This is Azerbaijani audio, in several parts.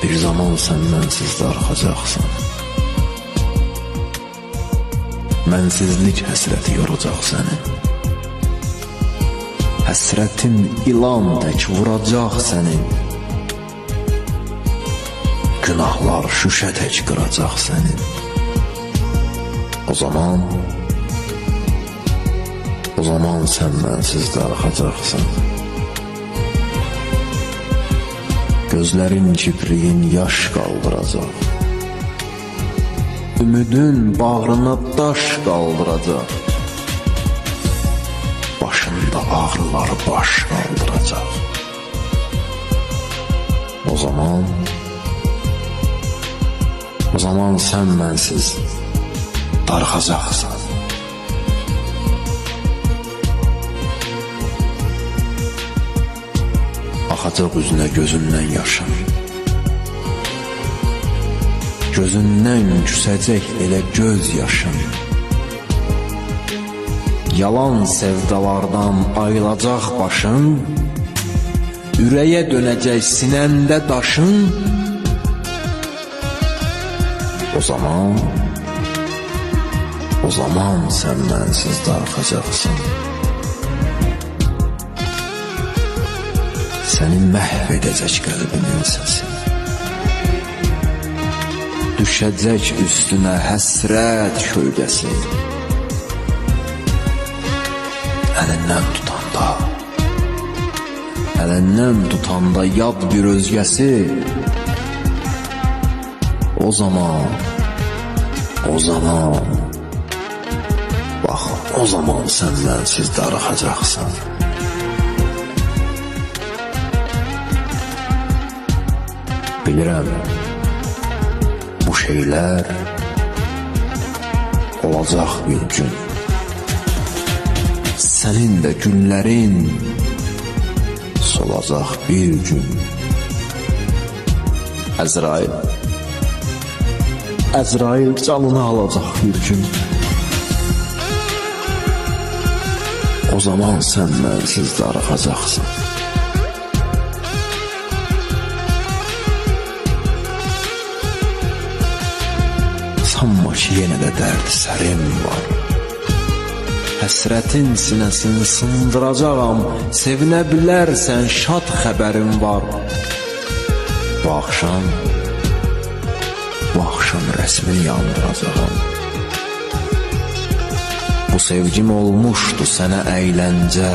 Bir zaman sən mənsiz darıxacaqsan. Mənsizlik həsrəti yoracaq səni. Həsrətin ilan tək vuracaq səni. Günahlar şüşə tək qıracaq səni. O zaman sən mənsiz darıxacaqsan. Gözlərin kipriyin yaş qaldıracaq. Ümidin bağrına daş qaldıracaq. Başında ağrıları baş qaldıracaq. O zaman sən mənsiz darıxacaqsan. Axacaq üzünə gözündən yaşın. Gözündən küsəcək elə göz yaşın. Yalan sevdalardan ayılacaq başın. Ürəyə dönəcək sinəndə daşın. O zaman sən mənsiz darıxacaqsan. Səni məhv edəcək qəlbinin səsi. Düşəcək üstünə həsrət kölgəsi. Əlindən tutanda yad bir özgəsi. O zaman sən mənsiz darıxacaqsan. Bilirəm, bu şeylər olacaq bir gün. Sənin də günlərin solacaq bir gün. Əzrail canını alacaq bir gün. O zaman sən mənsiz darıxacaqsan. Sanma ki, yenə də dərd sərim var. Həsrətin sinəsini sındıracağam. Sevinə bilərsən, şad xəbərim var. Bu axşam rəsmini yandıracağam. Bu sevgim olmuşdu sənə əyləncə.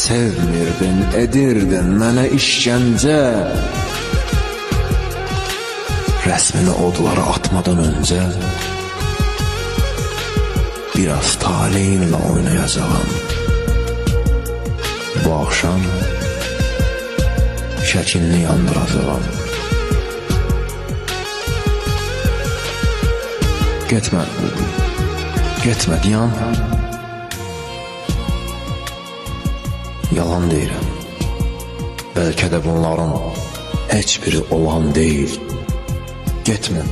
Sevmirdin, edirdin mənə işgəncə. Rəsmini odlara atmadan öncə biraz taleyinlə oynayacağam. Bu axşam şəklini yandıracağam. Getmə, dayan. Yalan deyirəm. Bəlkə də bunların heç biri olan deyil. Getmə,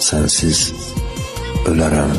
sənsiz ölərəm.